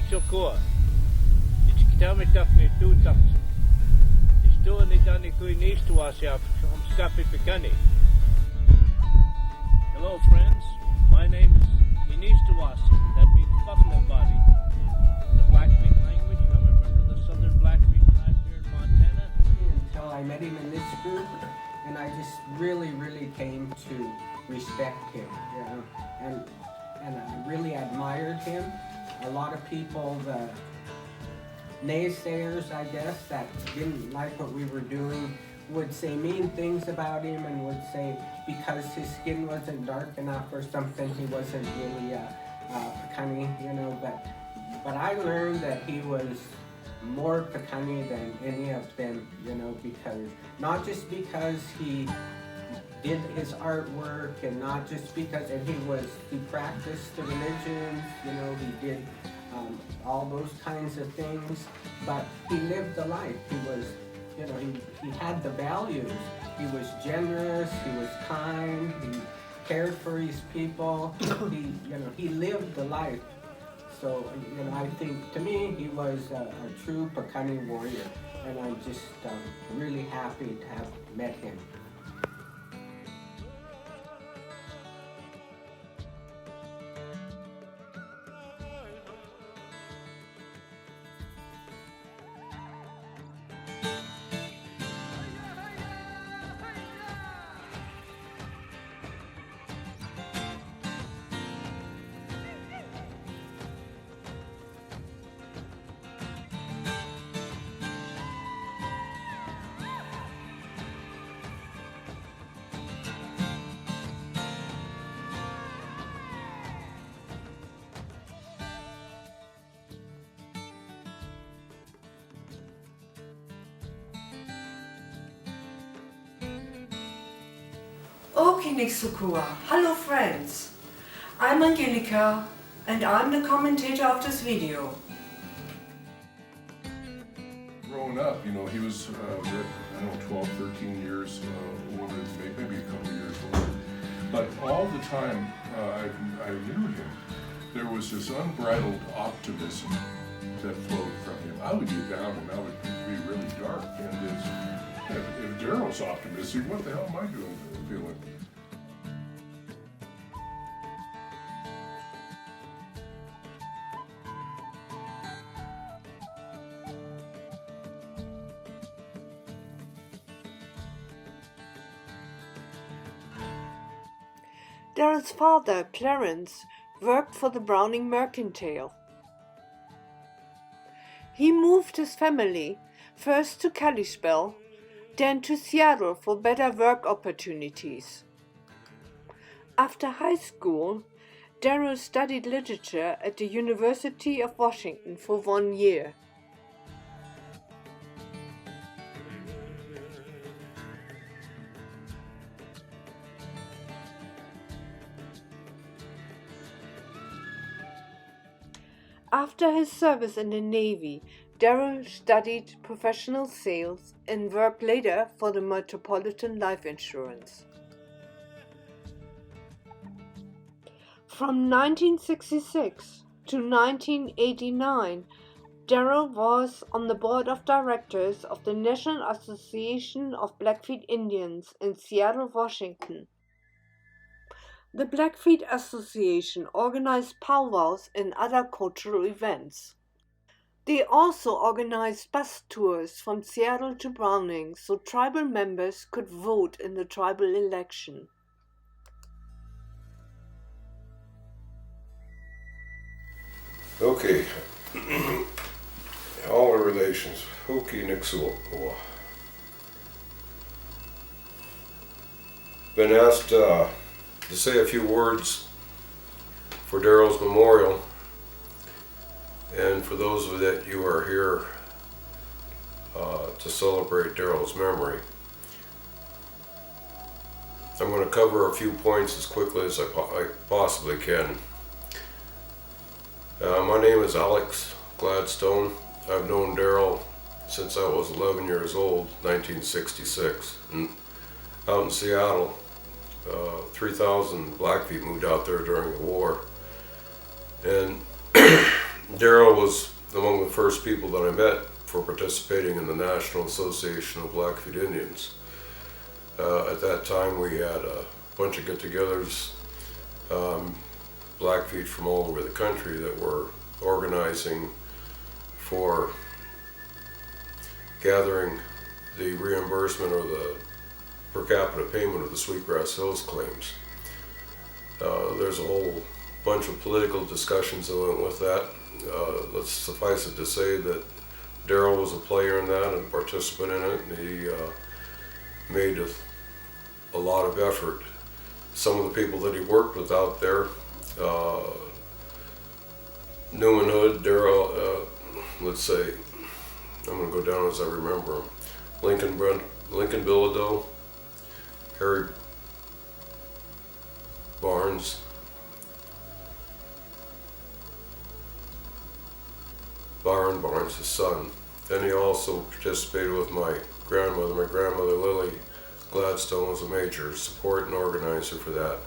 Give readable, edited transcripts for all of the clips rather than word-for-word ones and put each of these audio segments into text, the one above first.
niet zo koor. Dit kitam ik dat niet toe dat. Die stoor niet dan ik goeie niet toe als je om schappie bekende. Hello friends, my name is Inistawasi. That means buffalo body. In the Blackfeet language, I'm a member of the Southern Blackfeet tribe here in Montana. Until I met him in this group, and I just really came to respect him, you know, and I really admired him. A lot of people, the naysayers, I guess, that didn't like what we were doing, would say mean things about him and would say because his skin wasn't dark enough or something, he wasn't really Pekani, you know, but I learned that he was more Pekani than any of them, you know, because not just because he did his artwork and not just because he practiced the religions, you know, he did all those kinds of things, but he lived the life. He was, you know, he had the values. He was generous, he was kind, he cared for his people, he lived the life. So, you know, I think, to me, he was a true Pekani warrior, and I'm just really happy to have met him. Okay, Nixukua. Hello friends. I'm Angelika and I'm the commentator of this video. Growing up, you know, he was, 12, 13 years older, maybe a couple years older. But all the time I knew him, there was this unbridled optimism that flowed from him. I would get down and I would be really dark. And if Darrell's optimistic, what the hell am I feeling? Darrell's father, Clarence, worked for the Browning Mercantile. He moved his family first to Kalispell, then to Seattle for better work opportunities. After high school, Darrell studied literature at the University of Washington for 1 year. After his service in the Navy, Darrell studied professional sales and worked later for the Metropolitan Life Insurance. From 1966 to 1989, Darrell was on the board of directors of the National Association of Blackfeet Indians in Seattle, Washington. The Blackfeet Association organized powwows and other cultural events. They also organized bus tours from Seattle to Browning so tribal members could vote in the tribal election. Okay, all the relations. Hoki Nixuokoa. Been asked to say a few words for Darrell's memorial, and for those of that you are here to celebrate Darrell's memory. I'm going to cover a few points as quickly as I possibly can. My name is Alex Gladstone. I've known Darrell since I was 11 years old, 1966. And out in Seattle, 3,000 Blackfeet moved out there during the war. And Darrell was among the first people that I met for participating in the National Association of Blackfeet Indians. At that time we had a bunch of get-togethers, Blackfeet from all over the country that were organizing for gathering the reimbursement or the per capita payment of the Sweetgrass Hills claims. There's a whole bunch of political discussions that went with that. Let's suffice it to say that Darrell was a player in that and a participant in it. He made a lot of effort. Some of the people that he worked with out there, Newman Hood, Darrell, let's say, I'm going to go down as I remember them. Lincoln Bilodeau, Harry Barnes, Byron Barnes, his son. Then he also participated with my grandmother. My grandmother Lily Gladstone was a major support and organizer for that.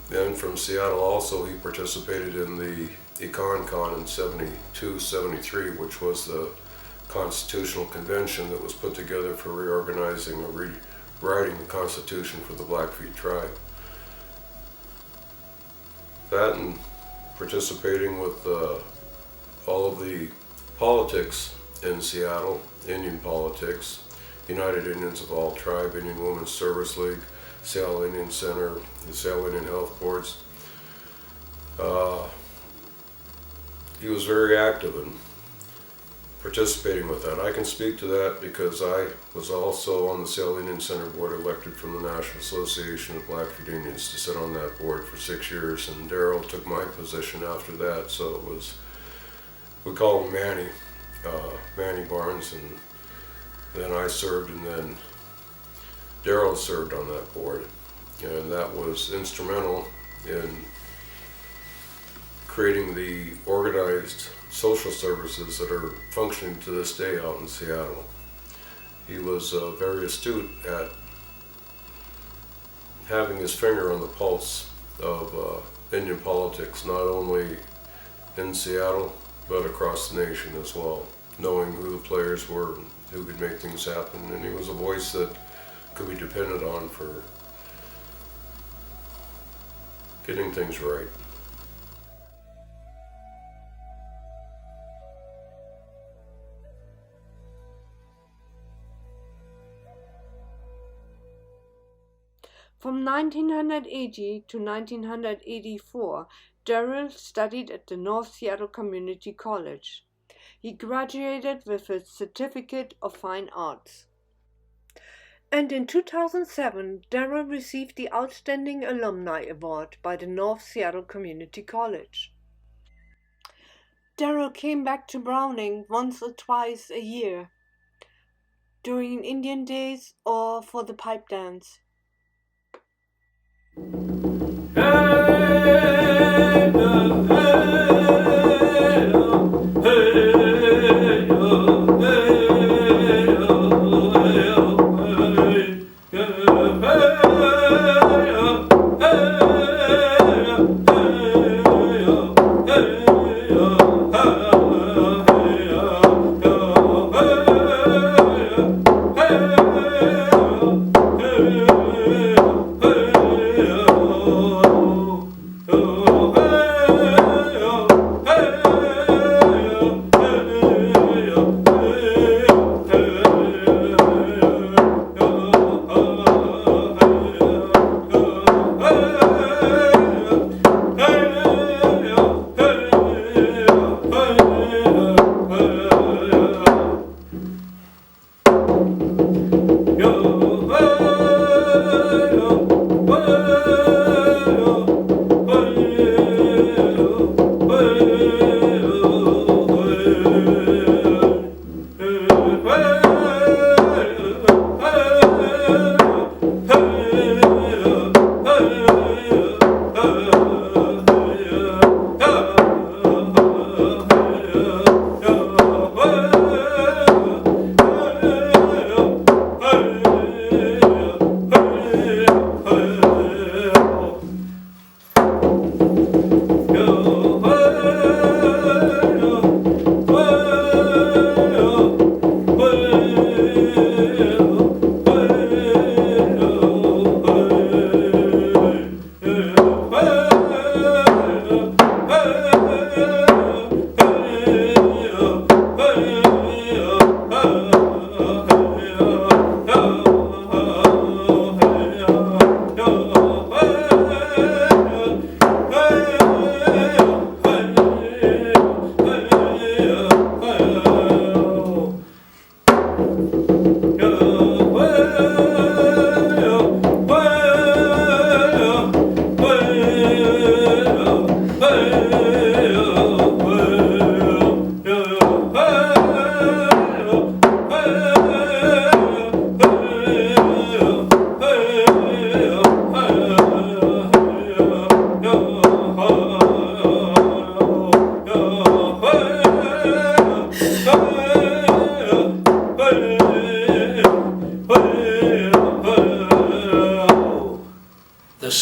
Then from Seattle also he participated in the EconCon in 72, 73, which was the constitutional convention that was put together for reorganizing or rewriting the Constitution for the Blackfeet tribe. That and participating with all of the politics in Seattle, Indian politics, United Indians of All Tribe, Indian Women's Service League, Seattle Indian Center, the Seattle Indian Health Boards. He was very active in participating with that. I can speak to that because I was also on the Seattle Indian Center board, elected from the National Association of Blackfeet Indians to sit on that board for 6 years, and Darrell took my position after that, so it was, we call him Manny Barnes, and then I served, and then Darrell served on that board, and that was instrumental in creating the organized social services that are functioning to this day out in Seattle. He was very astute at having his finger on the pulse of Indian politics, not only in Seattle, but across the nation as well, knowing who the players were, who could make things happen, and he was a voice that could be depended on for getting things right. From 1980 to 1984, Darrell studied at the North Seattle Community College. He graduated with a Certificate of Fine Arts. And in 2007, Darrell received the Outstanding Alumni Award by the North Seattle Community College. Darrell came back to Browning once or twice a year, during Indian Days or for the pipe dance. Oh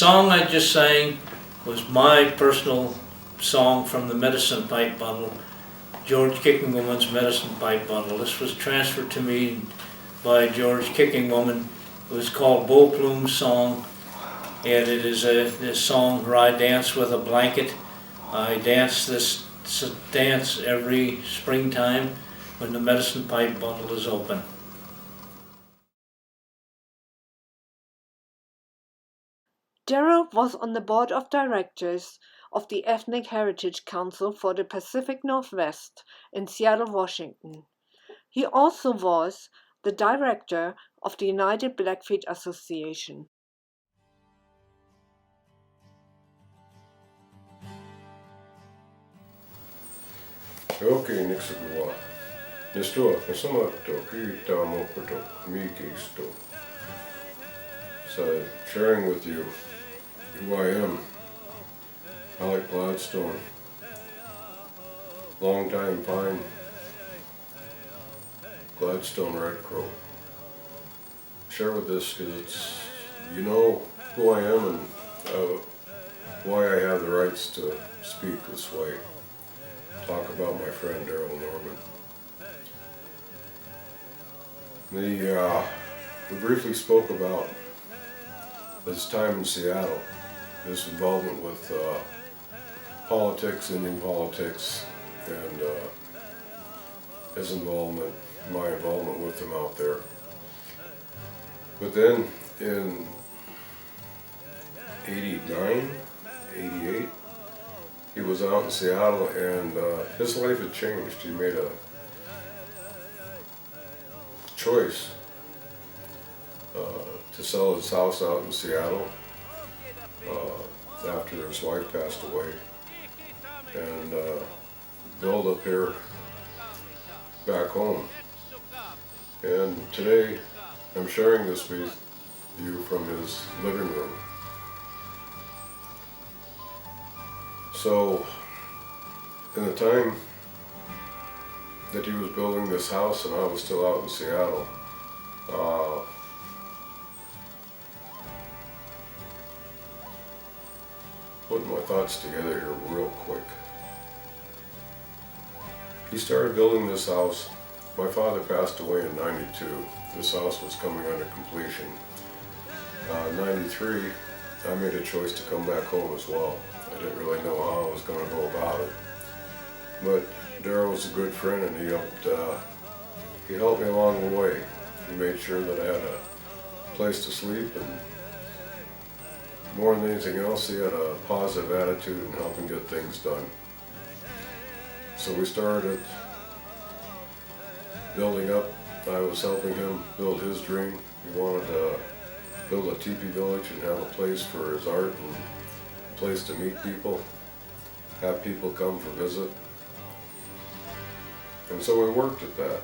song I just sang was my personal song from the Medicine Pipe Bundle, George Kicking Woman's Medicine Pipe Bundle. This was transferred to me by George Kicking Woman. It was called Bull Plume Song, and it is a song where I dance with a blanket. I dance this dance every springtime when the Medicine Pipe Bundle is open. Darrell was on the board of directors of the Ethnic Heritage Council for the Pacific Northwest in Seattle, Washington. He also was the director of the United Blackfeet Association. Okay, Nixagua. Nisto, Nisamato, Kirita Mokoto, Mikisto. So, sharing with you who I am. I like Gladstone. Longtime pine. Gladstone red crow. Share with this because it's, you know who I am and why I have the rights to speak this way. Talk about my friend Darrell Norman. We briefly spoke about his time in Seattle, his involvement with politics, Indian politics, and his involvement, my involvement with him out there. But then in 89, 88, he was out in Seattle and his life had changed. He made a choice to sell his house out in Seattle after his wife passed away and build up here back home. And today I'm sharing this with you from his living room. So in the time that he was building this house and I was still out in Seattle, putting my thoughts together here real quick. He started building this house. My father passed away in 92. This house was coming under completion. 93, I made a choice to come back home as well. I didn't really know how I was going to go about it. But Darrell was a good friend and he helped me along the way. He made sure that I had a place to sleep, and more than anything else, he had a positive attitude in helping get things done. So we started building up. I was helping him build his dream. He wanted to build a teepee village and have a place for his art and a place to meet people, have people come for visit. And so we worked at that.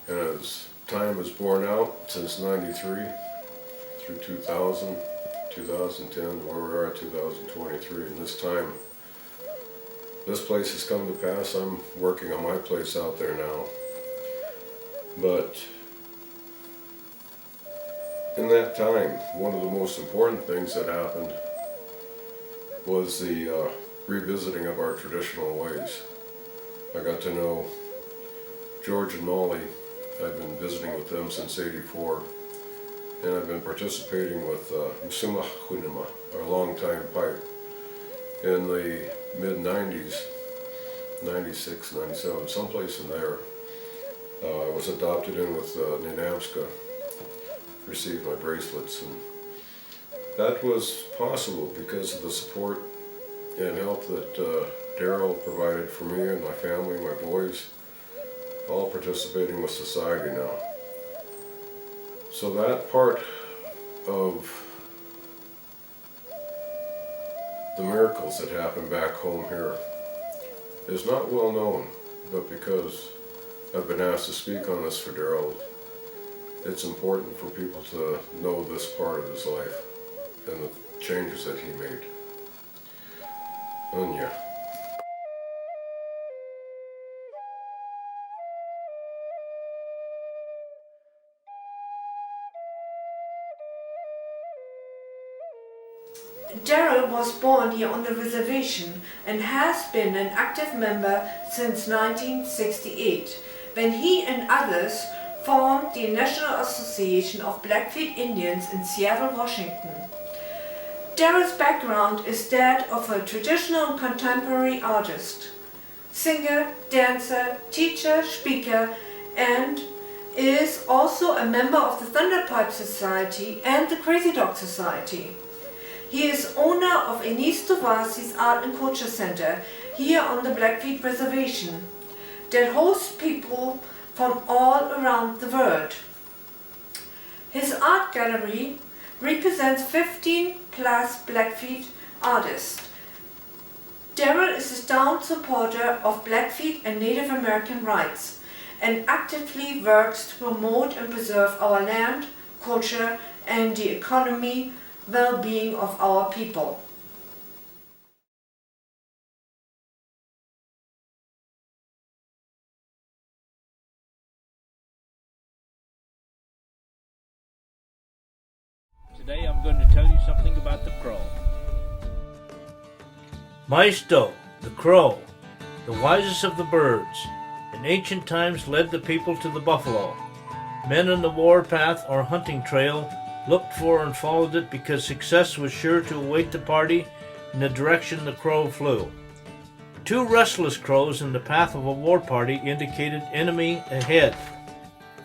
And as time has borne out since 93 through 2000, 2010, where we are at 2023, and this time, this place has come to pass. I'm working on my place out there now. But in that time, one of the most important things that happened was the revisiting of our traditional ways. I got to know George and Molly. I've been visiting with them since '84, and I've been participating with Msuma Hunima, our longtime pipe, in the mid-90s, 96, 97, someplace in there. I was adopted in with Ninamska, received my bracelets, and that was possible because of the support and help that Darrell provided for me and my family, my boys, all participating with society now. So that part of the miracles that happen back home here is not well known, but because I've been asked to speak on this for Darrell, it's important for people to know this part of his life and the changes that he made. Anya. Darrell was born here on the reservation and has been an active member since 1968, when he and others formed the National Association of Blackfeet Indians in Seattle, Washington. Darrell's background is that of a traditional and contemporary artist, singer, dancer, teacher, speaker, and is also a member of the Thunderpipe Society and the Crazy Dog Society. He is owner of Enis Tovasi's Art and Culture Center here on the Blackfeet Reservation that hosts people from all around the world. His art gallery represents 15 plus Blackfeet artists. Darrell is a staunch supporter of Blackfeet and Native American rights and actively works to promote and preserve our land, culture, and the economy well-being of our people. Today I'm going to tell you something about the crow. Maisto, the crow, the wisest of the birds, in ancient times led the people to the buffalo. Men on the warpath or hunting trail looked for and followed it because success was sure to await the party in the direction the crow flew. Two restless crows in the path of a war party indicated enemy ahead.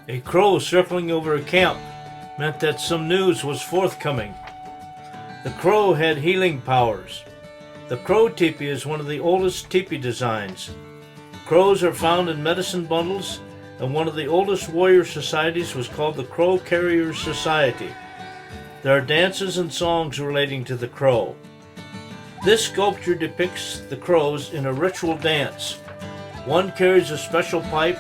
A crow circling over a camp meant that some news was forthcoming. The crow had healing powers. The crow teepee is one of the oldest teepee designs. Crows are found in medicine bundles, and one of the oldest warrior societies was called the Crow Carriers Society. There are dances and songs relating to the crow. This sculpture depicts the crows in a ritual dance. One carries a special pipe,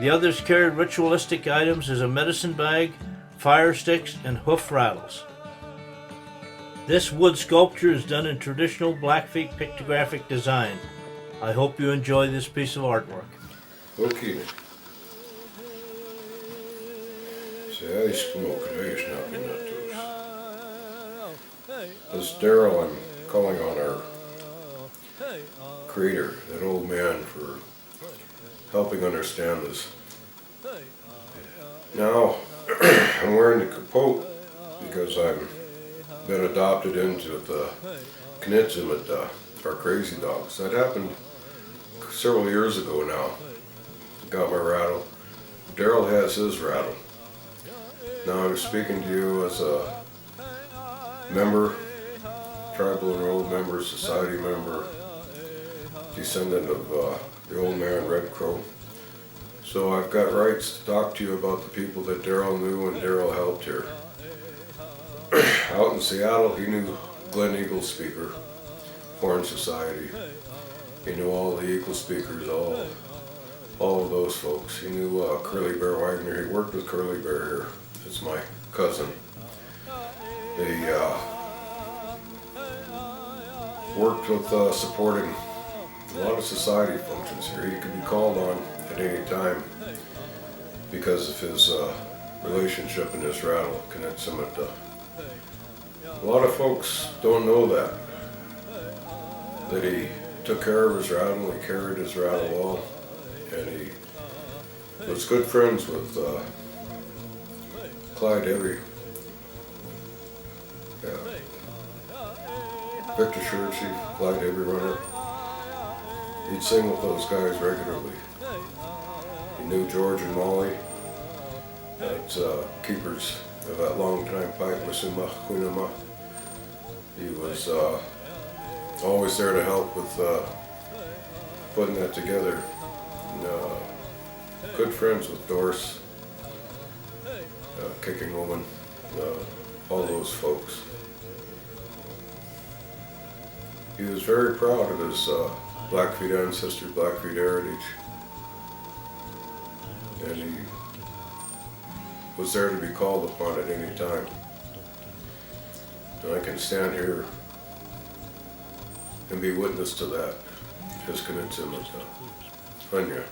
the others carry ritualistic items as a medicine bag, fire sticks, and hoof rattles. This wood sculpture is done in traditional Blackfeet pictographic design. I hope you enjoy this piece of artwork. Okay. Se äiskumok reisnakin natus. This Darrell, I'm calling on our creator, that old man, for helping understand this. Now, I'm wearing the capote because I've been adopted into the Knitsum at our Crazy Dogs. That happened several years ago now. Got my rattle. Darrell has his rattle. Now I'm speaking to you as a member, tribal enrolled member, society member, descendant of the old man Red Crow. So I've got rights to talk to you about the people that Darrell knew and Darrell helped here. Out in Seattle, he knew Glen Eagle Speaker, Horn Society. He knew all the Eagle Speakers, all of those folks. He knew Curly Bear Wagner. He worked with Curly Bear here. It's my cousin. They worked with supporting a lot of society functions here. He could be called on at any time because of his relationship and his rattle connects him at a lot of folks don't know that he took care of his rattle, he carried his rattle well, and he was good friends with Clyde Every, Victor Schertzy, Clyde Every runner. He'd sing with those guys regularly. He knew George and Molly, that's keepers of that long time pipe, Masuma Kunama. He was always there to help with putting that together. And, good friends with Doris, Kicking Woman, all those folks. He was very proud of his Blackfeet ancestry, Blackfeet heritage, and he was there to be called upon at any time. And I can stand here and be witness to that. Just commit to Anya.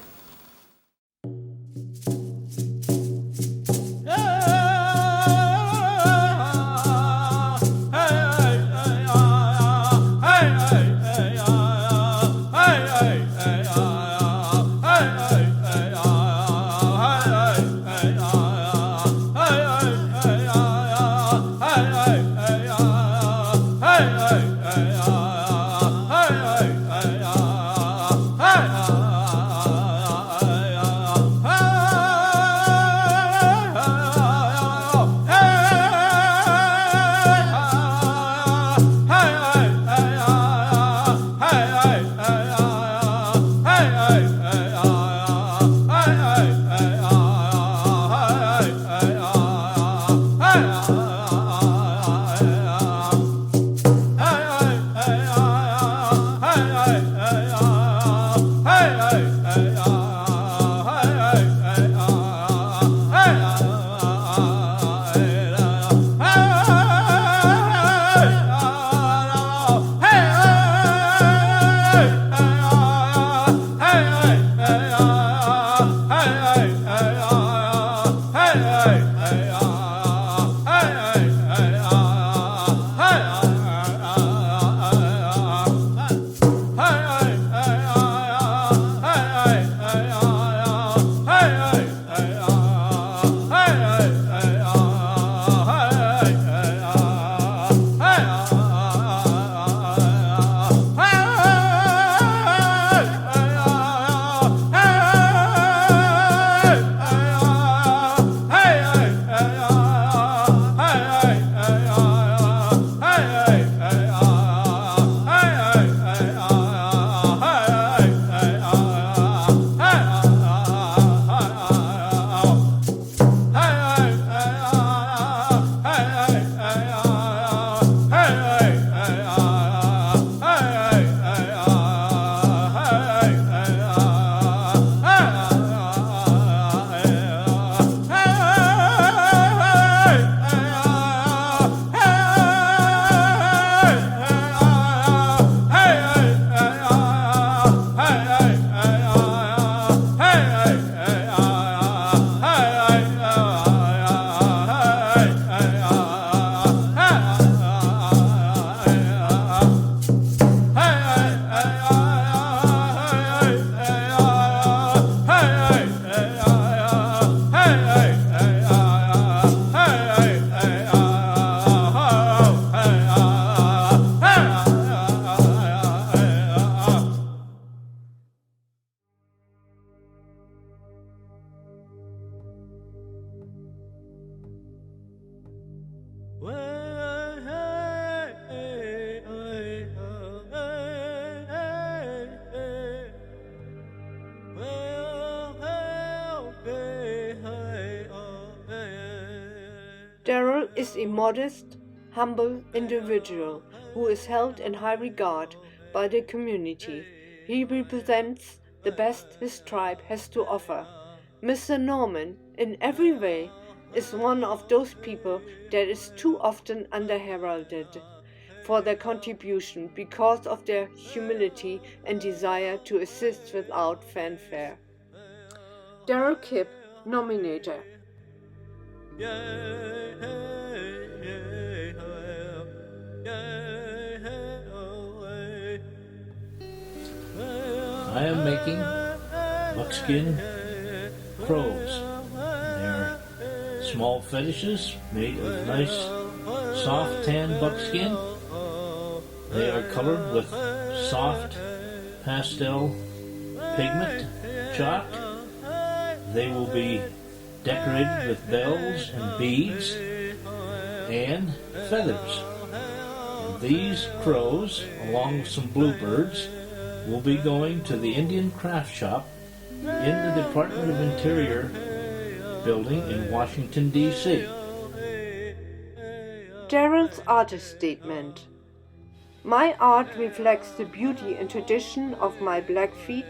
Darrell is a modest, humble individual who is held in high regard by the community. He represents the best his tribe has to offer. Mr. Norman, in every way, is one of those people that is too often underheralded for their contribution because of their humility and desire to assist without fanfare. Darrell Kipp, Nominator. I am making buckskin crows. They're small fetishes made of nice soft tan buckskin. They are colored with soft pastel pigment chalk. They will be decorated with bells and beads and feathers. And these crows, along with some bluebirds, will be going to the Indian Craft Shop in the Department of Interior building in Washington, D.C. Darrell's artist statement. My art reflects the beauty and tradition of my Blackfeet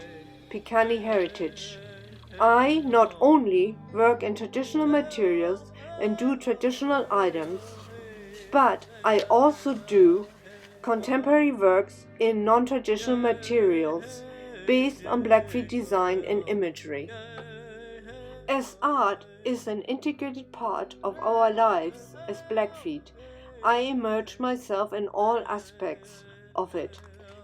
Piikani heritage. I not only work in traditional materials and do traditional items, but I also do contemporary works in non-traditional materials based on Blackfeet design and imagery. As art is an integrated part of our lives as Blackfeet, I immerse myself in all aspects of it: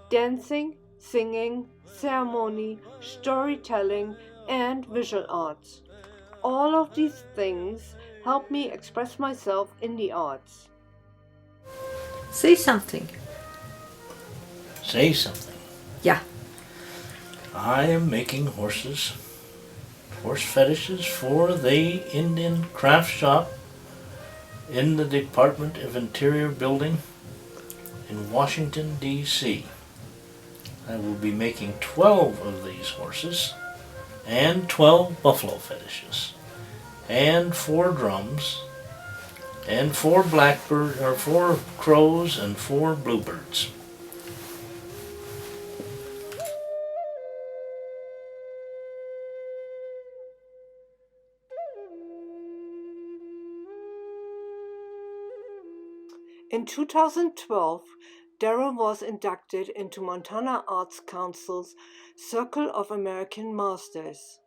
dancing, singing, ceremony, storytelling, and visual arts. All of these things help me express myself in the arts. Say something. Say something. Yeah. I am making horse fetishes for the Indian craft shop in the Department of Interior building in Washington, D.C. I will be making 12 of these horses and 12 buffalo fetishes and 4 drums and 4 crows and 4 bluebirds. In 2012, Darrell was inducted into Montana Arts Council's Circle of American Masters.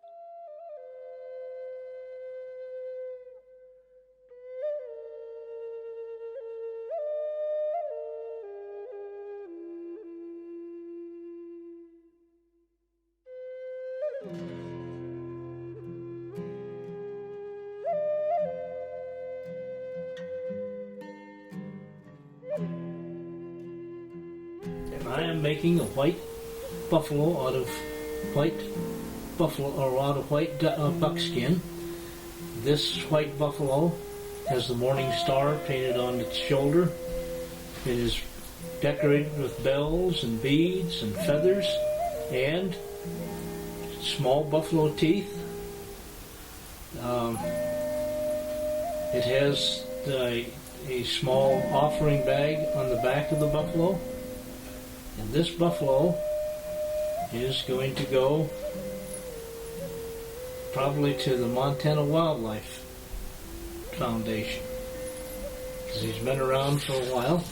I am making a white buffalo out of white buckskin. This white buffalo has the morning star painted on its shoulder. It is decorated with bells and beads and feathers and small buffalo teeth. It has a small offering bag on the back of the buffalo. And this buffalo is going to go probably to the Montana Wildlife Foundation, because he's been around for a while,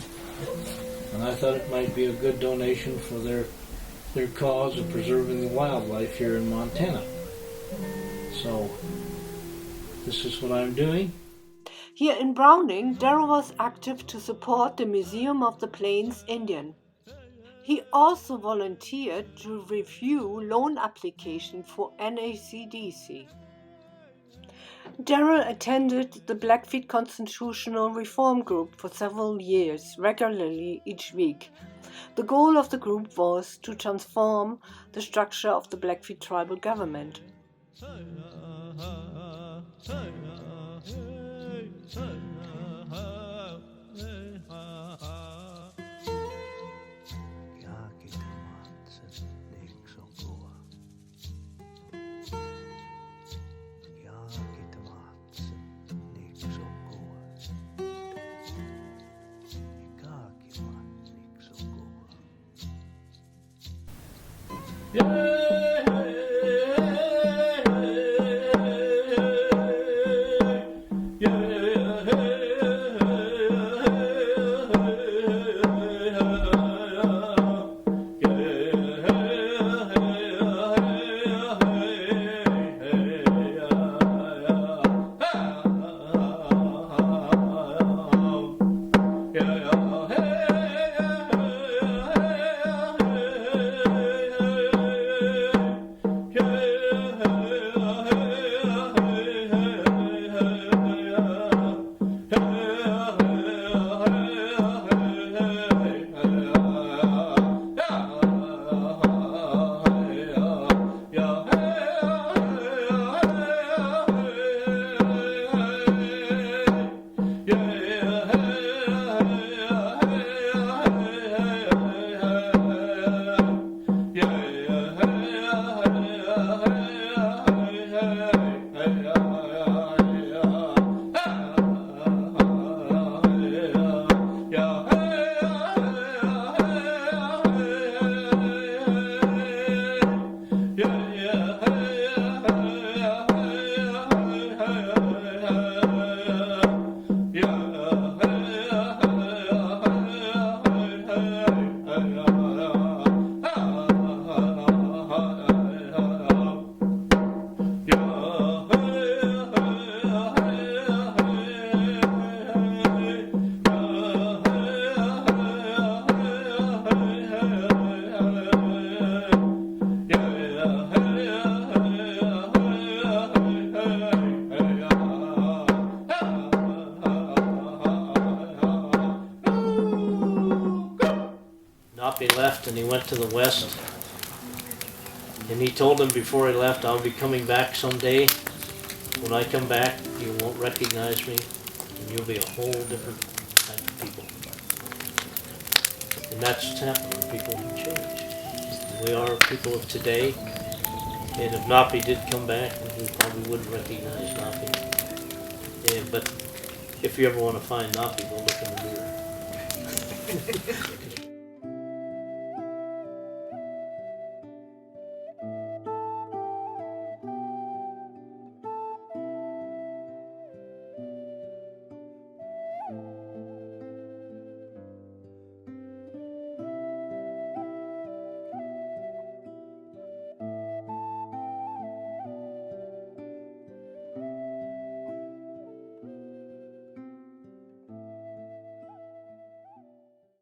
and I thought it might be a good donation for their cause of preserving the wildlife here in Montana. So this is what I'm doing. Here in Browning, Darrell was active to support the Museum of the Plains Indian. He also volunteered to review loan applications for NACDC. Darrell attended the Blackfeet Constitutional Reform Group for several years, regularly each week. The goal of the group was to transform the structure of the Blackfeet tribal government. left and he went to the west. And he told them before he left, I'll be coming back someday. When I come back, you won't recognize me, and you'll be a whole different type of people. And that's what's happening. People have changed. We are people of today, and if Napi did come back, we probably wouldn't recognize Napi. But if you ever want to find Napi, go look in the mirror.